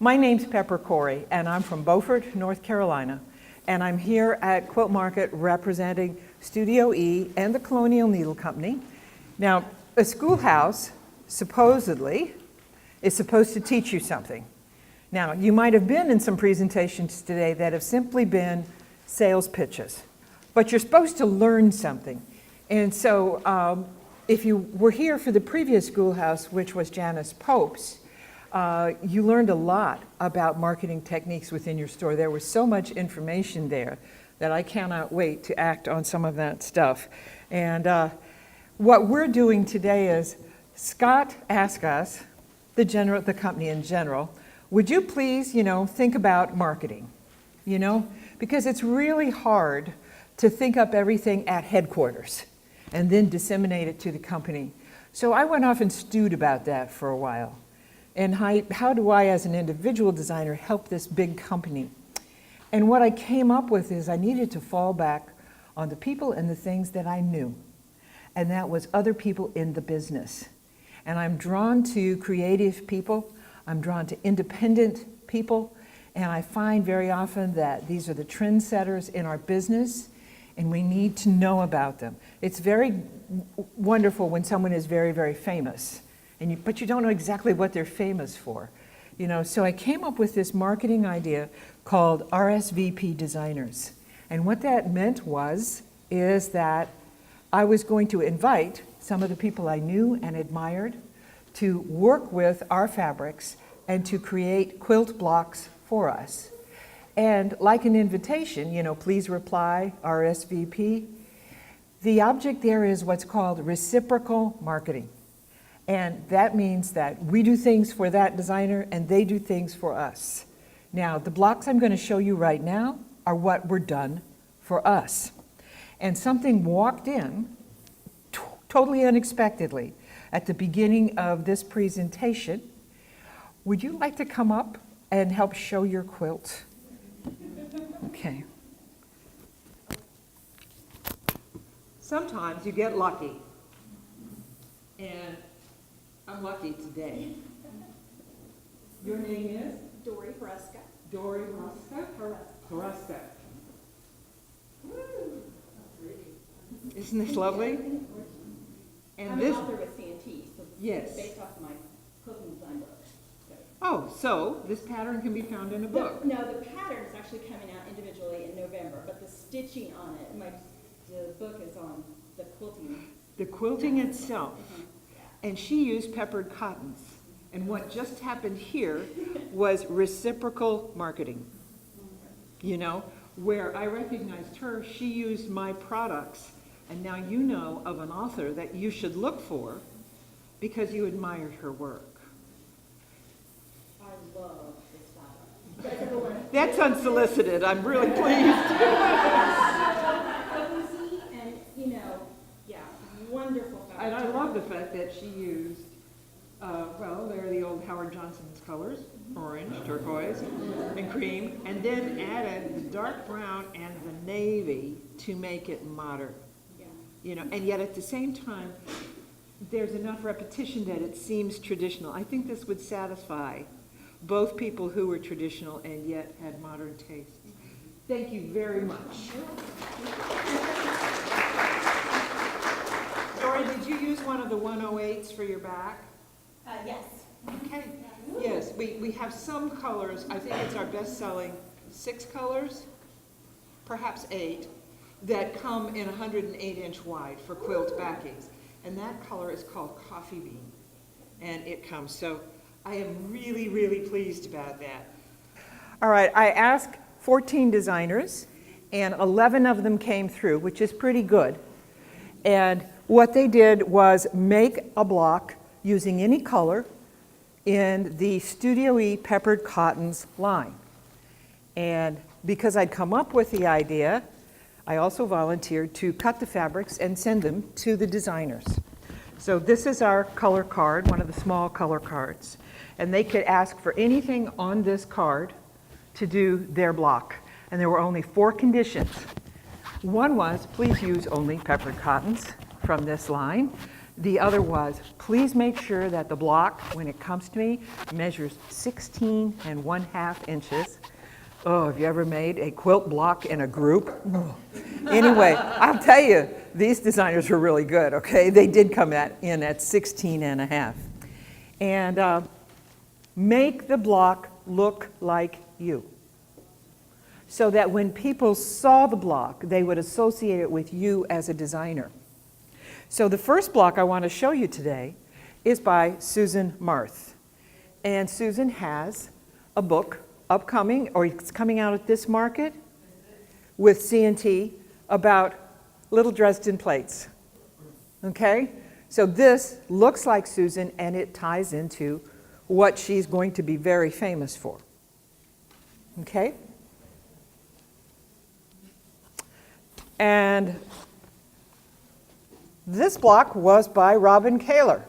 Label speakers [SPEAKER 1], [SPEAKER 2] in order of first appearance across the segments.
[SPEAKER 1] My name's Pepper Cory, and I'm from Beaufort, North Carolina. And I'm here at Quilt Market representing Studio E and the Colonial Needle Company. Now, a schoolhouse, supposedly, is supposed to teach you something. Now, you might have been in some presentations today that have simply been sales pitches, but you're supposed to learn something. And so if you were here for the previous schoolhouse, which was Janice Pope's, you learned a lot about marketing techniques within your store. There was so much information there that I cannot wait to act on some of that stuff. And what we're doing today is, Scott asked us, the company in general, would you please, think about marketing, because it's really hard to think up everything at headquarters and then disseminate it to the company. So I went off and stewed about that for a while. And how do I, as an individual designer, help this big company? And what I came up with is I needed to fall back on the people and the things that I knew. And that was other people in the business. And I'm drawn to creative people. I'm drawn to independent people. And I find very often that these are the trendsetters in our business, and we need to know about them. It's very wonderful when someone is very, very famous. But you don't know exactly what they're famous for. So I came up with this marketing idea called RSVP designers. And what that meant is that I was going to invite some of the people I knew and admired to work with our fabrics and to create quilt blocks for us. And like an invitation, please reply, RSVP. The object there is what's called reciprocal marketing. And that means that we do things for that designer and they do things for us. Now, the blocks I'm going to show you right now are what were done for us. And something walked in totally unexpectedly at the beginning of this presentation. Would you like to come up and help show your quilt? Okay. Sometimes you get lucky. And I'm lucky today. Your name is?
[SPEAKER 2] Dory Huruska.
[SPEAKER 1] Dory Huruska? Huruska. Isn't this lovely? And
[SPEAKER 2] I'm
[SPEAKER 1] this,
[SPEAKER 2] an author with C&T, so
[SPEAKER 1] yes.
[SPEAKER 2] It's based off my quilting design book.
[SPEAKER 1] So this pattern can be found in a book.
[SPEAKER 2] No, the pattern is actually coming out individually in November, but the stitching on it, the book is on the quilting.
[SPEAKER 1] The quilting itself. And she used peppered cottons. And what just happened here was reciprocal marketing. Where I recognized her, she used my products. And now you know of an author that you should look for because you admired her work.
[SPEAKER 2] I love this fabric.
[SPEAKER 1] That's unsolicited. I'm really pleased.
[SPEAKER 2] Cozy and, wonderful fabric.
[SPEAKER 1] And I love the fact that she used, they're the old Howard Johnson's colors, orange, turquoise, and cream, and then added the dark brown and the navy to make it modern. And yet at the same time, there's enough repetition that it seems traditional. I think this would satisfy both people who were traditional and yet had modern tastes. Thank you very much. Dory, did you use one of the 108s for your back?
[SPEAKER 2] Yes.
[SPEAKER 1] Okay. Yes, we have some colors. I think it's our best-selling 6 colors, perhaps 8, that come in 108-inch wide for quilt backings. And that color is called coffee bean. And it comes. So I am really, really pleased about that. All right, I asked 14 designers, and 11 of them came through, which is pretty good. And what they did was make a block using any color in the Studio E Peppered Cottons line. And because I'd come up with the idea, I also volunteered to cut the fabrics and send them to the designers. So this is our color card, one of the small color cards. And they could ask for anything on this card to do their block. And there were only 4 conditions. One was, please use only peppered cottons from this line. The other was, please make sure that the block, when it comes to me, measures 16 1/2 inches. Oh, have you ever made a quilt block in a group? Oh. Anyway, I'll tell you, these designers were really good, okay? They did come in at 16 1/2. And make the block look like you, so that when people saw the block, they would associate it with you as a designer. So the first block I want to show you today is by Susan Marth. And Susan has a book upcoming, or it's coming out at this market with C&T about little Dresden plates. Okay? So this looks like Susan, and it ties into what she's going to be very famous for. Okay? And this block was by Robin Kaler,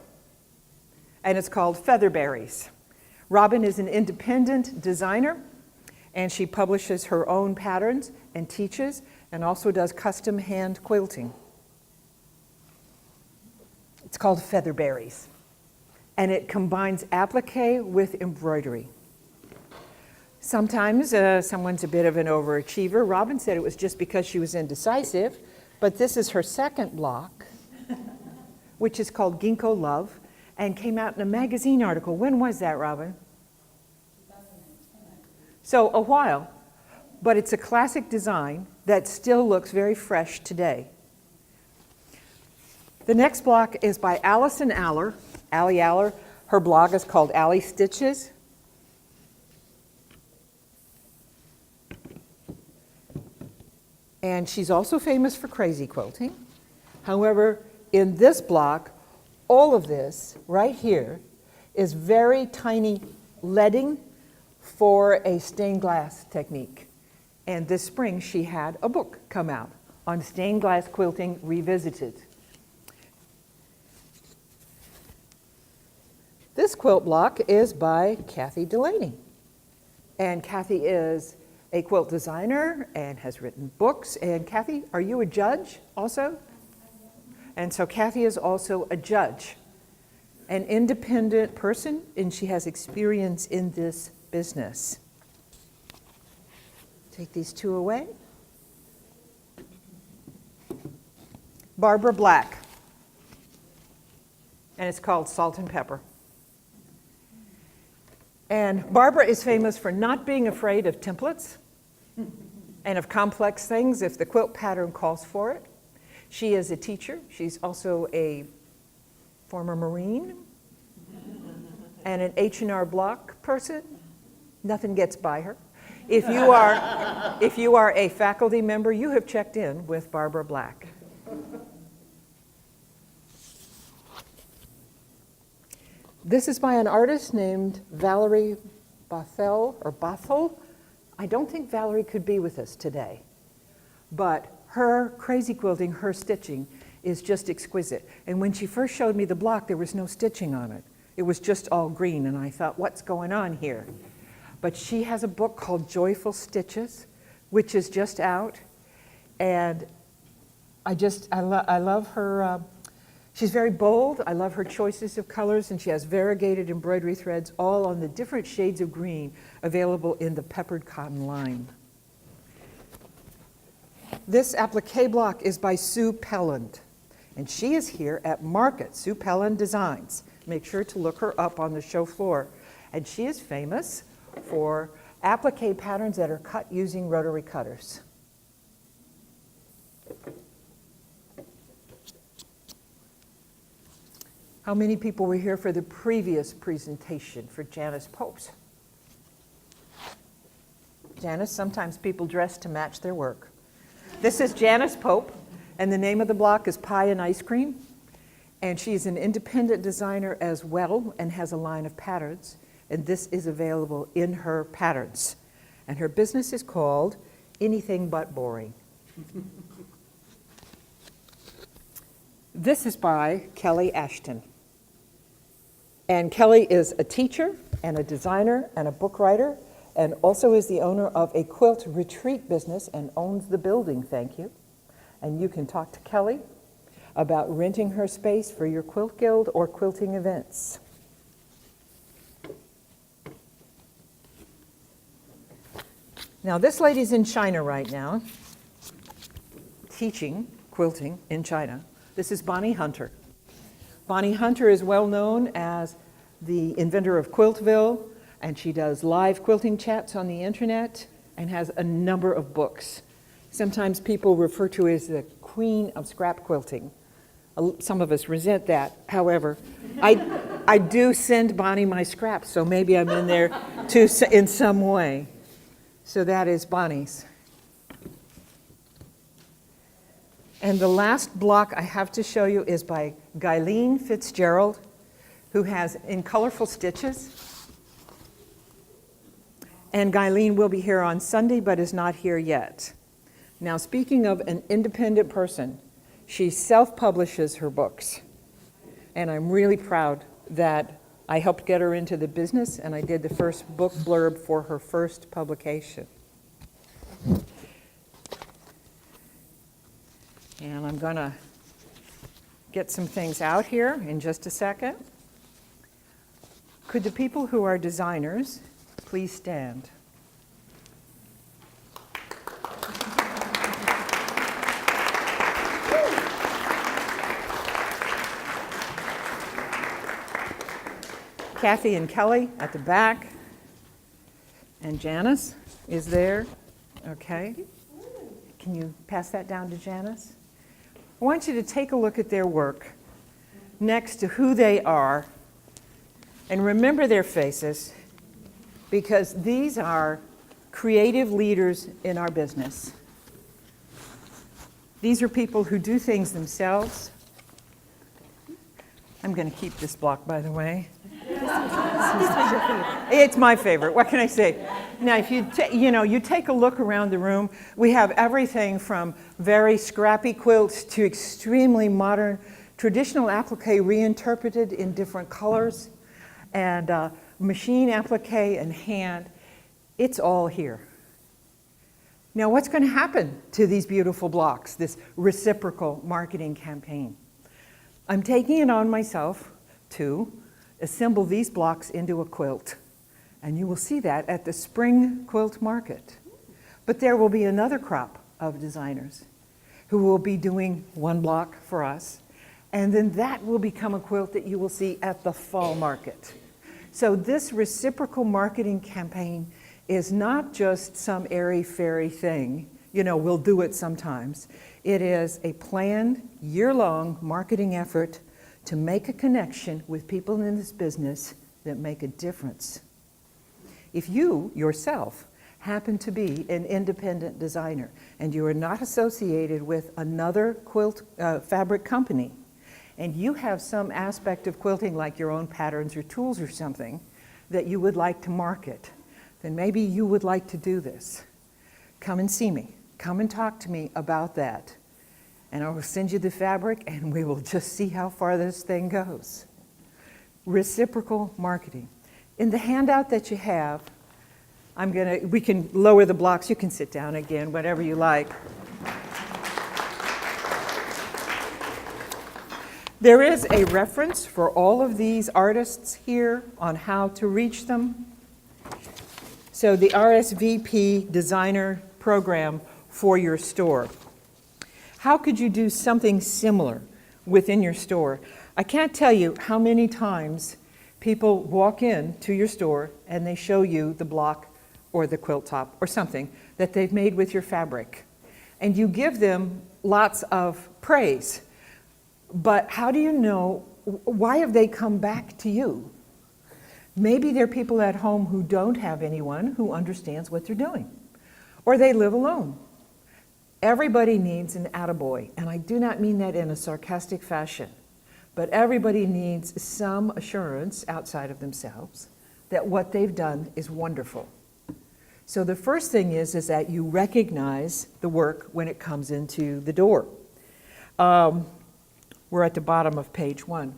[SPEAKER 1] and it's called Featherberries. Robin is an independent designer, and she publishes her own patterns and teaches, and also does custom hand quilting. It's called Featherberries, and it combines applique with embroidery. Sometimes someone's a bit of an overachiever. Robin said it was just because she was indecisive, but this is her second block, which is called Ginkgo Love, and came out in a magazine article. When was that, Robin?
[SPEAKER 2] 2010.
[SPEAKER 1] So a while, but it's a classic design that still looks very fresh today. The next block is by Allison Aller, Allie Aller. Her blog is called Allie Stitches. And she's also famous for crazy quilting. However, in this block, all of this right here is very tiny leading for a stained glass technique. And this spring she had a book come out on stained glass quilting revisited. This quilt block is by Kathy Delaney. And Kathy is a quilt designer and has written books. And Kathy, are you a judge also? And so Kathy is also a judge, an independent person, and she has experience in this business. Take these two away. Barbara Black, and it's called Salt and Pepper. And Barbara is famous for not being afraid of templates and of complex things if the quilt pattern calls for it. She is a teacher. She's also a former Marine and an H&R Block person. Nothing gets by her. If you are a faculty member, you have checked in with Barbara Black. This is by an artist named Valerie Bothell. I don't think Valerie could be with us today, but her crazy quilting, her stitching is just exquisite. And when she first showed me the block, there was no stitching on it. It was just all green, and I thought, what's going on here? But she has a book called Joyful Stitches, which is just out, and I love her. She's very bold. I love her choices of colors, and she has variegated embroidery threads all on the different shades of green available in the peppered cotton line. This applique block is by Sue Pelland, and she is here at Market, Sue Pelland Designs. Make sure to look her up on the show floor. And she is famous for applique patterns that are cut using rotary cutters. How many people were here for the previous presentation for Janice Popes? Janice, sometimes people dress to match their work. This is Janice Pope, and the name of the block is Pie and Ice Cream. And she's an independent designer as well and has a line of patterns. And this is available in her patterns. And her business is called Anything But Boring. This is by Kelly Ashton. And Kelly is a teacher and a designer and a book writer, and also is the owner of a quilt retreat business and owns the building, thank you. And you can talk to Kelly about renting her space for your quilt guild or quilting events. Now, this lady's in China right now, teaching quilting in China. This is Bonnie Hunter. Bonnie Hunter is well known as the inventor of Quiltville, and she does live quilting chats on the internet and has a number of books. Sometimes people refer to her as the queen of scrap quilting. Some of us resent that. However, I do send Bonnie my scraps, so maybe I'm in there too in some way. So that is Bonnie's. And the last block I have to show you is by Guyleen Fitzgerald, who has in colorful stitches. And Guyleen will be here on Sunday, but is not here yet. Now, speaking of an independent person, she self-publishes her books. And I'm really proud that I helped get her into the business, and I did the first book blurb for her first publication. And I'm going to get some things out here in just a second. Could the people who are designers please stand? Kathy and Kelly at the back. And Janice is there. Okay. Can you pass that down to Janice? I want you to take a look at their work next to who they are and remember their faces, because these are creative leaders in our business. These are people who do things themselves. I'm going to keep this block, by the way. It's my favorite. What can I say? Now, if you you take a look around the room, we have everything from very scrappy quilts to extremely modern traditional applique reinterpreted in different colors, and machine applique and hand. It's all here. Now, what's going to happen to these beautiful blocks, this reciprocal marketing campaign? I'm taking it on myself to assemble these blocks into a quilt. And you will see that at the spring quilt market. But there will be another crop of designers who will be doing one block for us. And then that will become a quilt that you will see at the fall market. So this reciprocal marketing campaign is not just some airy-fairy thing. We'll do it sometimes. It is a planned, year-long marketing effort to make a connection with people in this business that make a difference. If you yourself happen to be an independent designer and you are not associated with another quilt fabric company, and you have some aspect of quilting like your own patterns or tools or something that you would like to market, then maybe you would like to do this. Come and see me. Come and talk to me about that. And I will send you the fabric, and we will just see how far this thing goes. Reciprocal marketing. In the handout that you have, we can lower the blocks. You can sit down again, whatever you like. There is a reference for all of these artists here on how to reach them. So the RSVP designer program for your store. How could you do something similar within your store? I can't tell you how many times people walk in to your store and they show you the block or the quilt top or something that they've made with your fabric. And you give them lots of praise. But how do you know, why have they come back to you? Maybe there are people at home who don't have anyone who understands what they're doing. Or they live alone. Everybody needs an attaboy, and I do not mean that in a sarcastic fashion, but everybody needs some assurance outside of themselves that what they've done is wonderful. So the first thing is that you recognize the work when it comes into the door. We're at the bottom of page 1.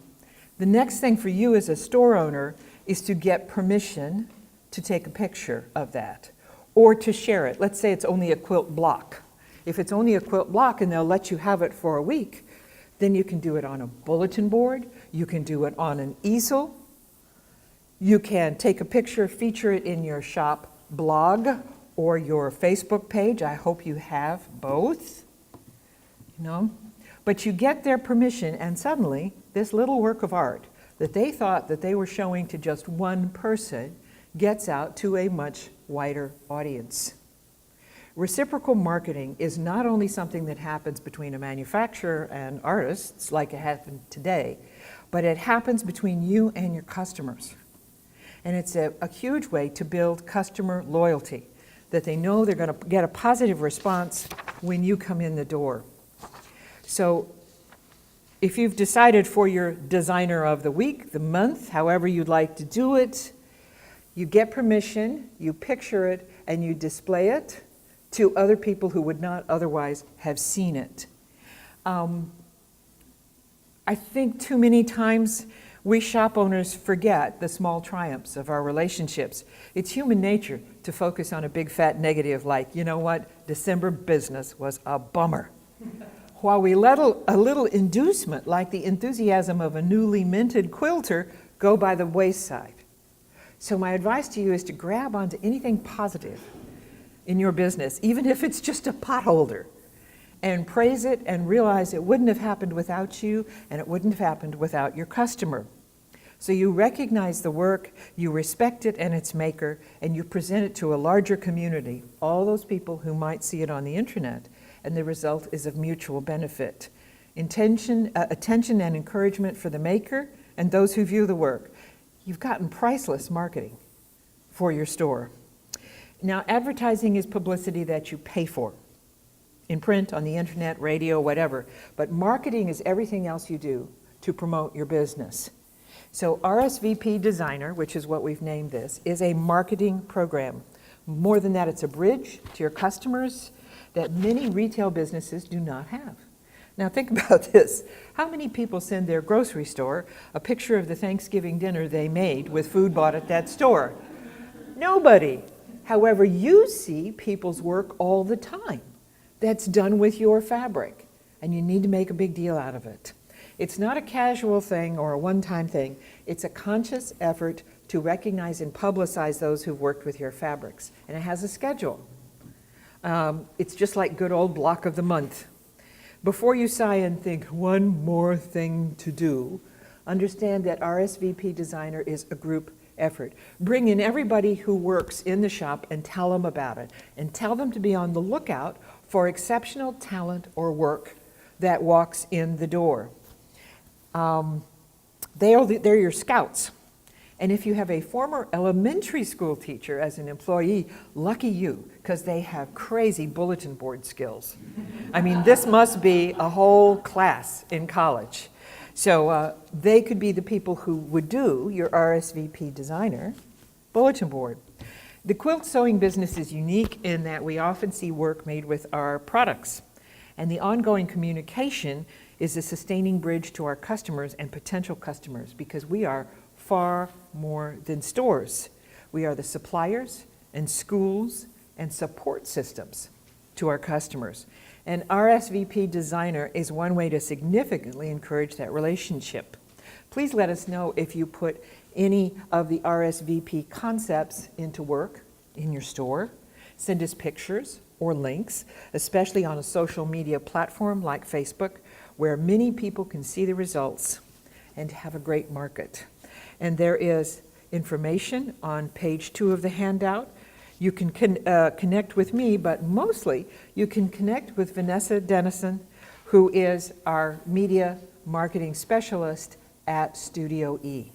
[SPEAKER 1] The next thing for you as a store owner is to get permission to take a picture of that or to share it. Let's say it's only a quilt block. If it's only a quilt block and they'll let you have it for a week, Then you can do it on a bulletin board. You can do it on an easel. You can take a picture, feature it in your shop blog or your Facebook page. I hope you have both, you know. But you get their permission, and suddenly this little work of art that they thought that they were showing to just one person gets out to a much wider audience. Reciprocal marketing is not only something that happens between a manufacturer and artists, like it happened today, but it happens between you and your customers. And it's a huge way to build customer loyalty, that they know they're going to get a positive response when you come in the door. So if you've decided for your designer of the week, the month, however you'd like to do it, you get permission, you picture it, and you display it to other people who would not otherwise have seen it. I think too many times we shop owners forget the small triumphs of our relationships. It's human nature to focus on a big fat negative like, you know what, December business was a bummer. While we let a little inducement, like the enthusiasm of a newly minted quilter, go by the wayside. So my advice to you is to grab onto anything positive in your business, even if it's just a potholder, and praise it and realize it wouldn't have happened without you, and it wouldn't have happened without your customer. So you recognize the work, you respect it and its maker, and you present it to a larger community, all those people who might see it on the internet, and the result is of mutual benefit. Attention and encouragement for the maker and those who view the work. You've gotten priceless marketing for your store. Now, advertising is publicity that you pay for, in print, on the internet, radio, whatever. But marketing is everything else you do to promote your business. So RSVP Designer, which is what we've named this, is a marketing program. More than that, it's a bridge to your customers that many retail businesses do not have. Now think about this. How many people send their grocery store a picture of the Thanksgiving dinner they made with food bought at that store? Nobody. However, you see people's work all the time that's done with your fabric, and you need to make a big deal out of it. It's not a casual thing or a one-time thing. It's a conscious effort to recognize and publicize those who've worked with your fabrics, and it has a schedule. It's just like good old block of the month. Before you sigh and think, one more thing to do, understand that RSVP Designer is a group effort. Bring in everybody who works in the shop and tell them about it. And tell them to be on the lookout for exceptional talent or work that walks in the door. They're your scouts. And if you have a former elementary school teacher as an employee, lucky you, because they have crazy bulletin board skills. I mean, this must be a whole class in college. So they could be the people who would do your RSVP Designer bulletin board. The quilt sewing business is unique in that we often see work made with our products. And the ongoing communication is a sustaining bridge to our customers and potential customers, because we are far more than stores. We are the suppliers and schools and support systems to our customers. And RSVP Designer is one way to significantly encourage that relationship. Please let us know if you put any of the RSVP concepts into work in your store. Send us pictures or links, especially on a social media platform like Facebook, where many people can see the results and have a great market. And there is information on page 2 of the handout. You can connect with me, but mostly you can connect with Vanessa Dennison, who is our media marketing specialist at Studioe.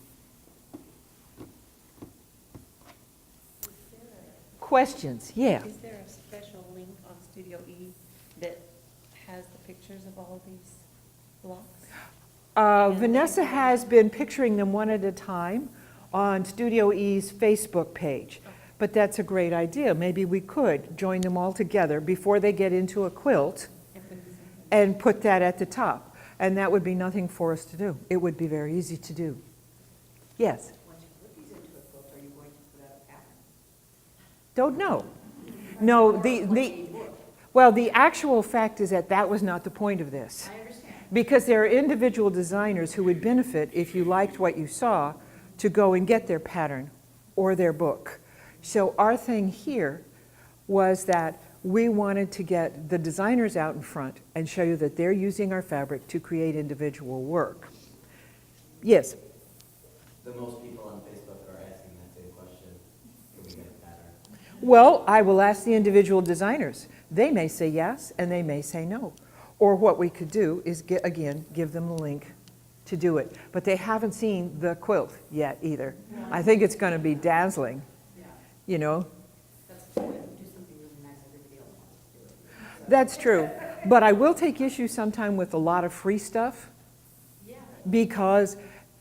[SPEAKER 1] Questions? Yeah.
[SPEAKER 3] Is there a special link on Studioe that has the pictures of all these blocks?
[SPEAKER 1] Vanessa has been picturing them one at a time on Studioe's Facebook page. But that's a great idea. Maybe we could join them all together before they get into a quilt and put that at the top. And that would be nothing for us to do. It would be very easy to do. Yes?
[SPEAKER 4] Once you put these into a quilt, are you going to put out a pattern?
[SPEAKER 1] Don't know. No, well, the actual fact is that that was not the point of this.
[SPEAKER 4] I understand.
[SPEAKER 1] Because there are individual designers who would benefit if you liked what you saw to go and get their pattern or their book. So our thing here was that we wanted to get the designers out in front and show you that they're using our fabric to create individual work. Yes?
[SPEAKER 5] The most people on Facebook are asking that same question. Can we get a pattern?
[SPEAKER 1] Well, I will ask the individual designers. They may say yes, and they may say no. Or what we could do is, again, give them the link to do it. But they haven't seen the quilt yet either. I think it's going to be dazzling, you know.
[SPEAKER 4] That's the point, do something really nice, everybody else wants to do it. So-
[SPEAKER 1] That's true. But I will take issue sometime with a lot of free stuff
[SPEAKER 4] Yeah.
[SPEAKER 1] because,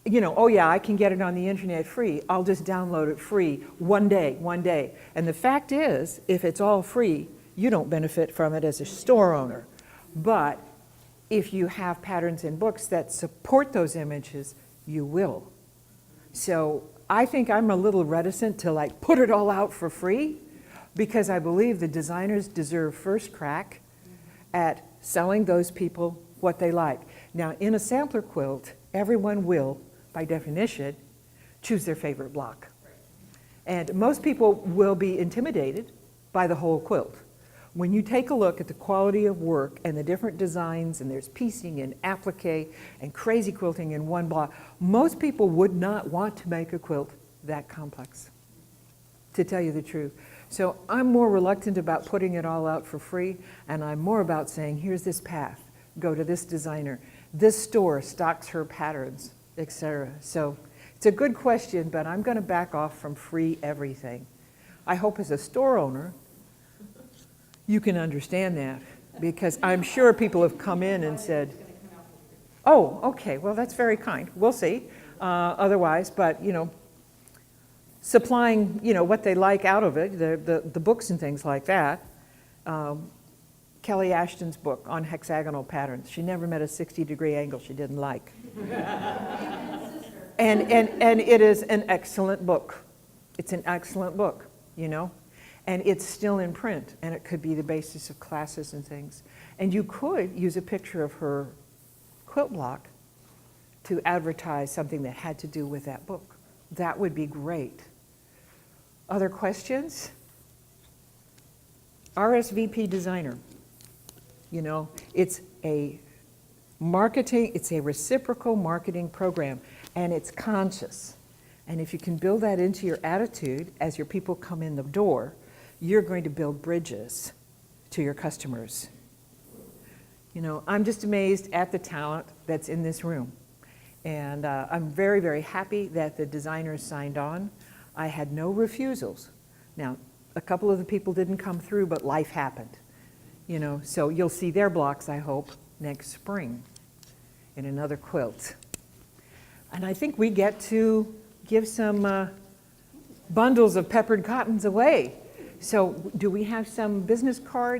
[SPEAKER 1] you know, oh yeah, I can get it on the internet free. I'll just download it free one day. And the fact is, if it's all free, you don't benefit from it as a store owner. But if you have patterns in books that support those images, you will. So I think I'm a little reticent to like put it all out for free because I believe the designers deserve first crack at selling those people what they like. Now, in a sampler quilt, everyone will, by definition, choose their favorite block. And most people will be intimidated by the whole quilt. When you take a look at the quality of work and the different designs, and there's piecing and applique and crazy quilting in one block, most people would not want to make a quilt that complex, to tell you the truth. So I'm more reluctant about putting it all out for free, and I'm more about saying, here's this path, go to this designer, this store stocks her patterns, etc. So it's a good question, but I'm going to back off from free everything. I hope as a store owner, you can understand that, because I'm sure people have come in and said, oh, okay, well, that's very kind. We'll see. Otherwise, but, you know, supplying, you know, what they like out of it, the books and things like that. Kelly Ashton's book on hexagonal patterns. She never met a 60-degree angle she didn't like. And it is an excellent book. It's an excellent book, you know. And it's still in print, and it could be the basis of classes and things. And you could use a picture of her quilt block to advertise something that had to do with that book. That would be great. Other questions? RSVP designer. You know, it's a marketing, it's a reciprocal marketing program, and it's conscious. And if you can build that into your attitude as your people come in the door, you're going to build bridges to your customers. You know, I'm just amazed at the talent that's in this room. And I'm very, very happy that the designers signed on. I had no refusals. Now, a couple of the people didn't come through, but life happened. You know, so you'll see their blocks, I hope, next spring in another quilt. And I think we get to give some bundles of peppered cottons away. So do we have some business cards?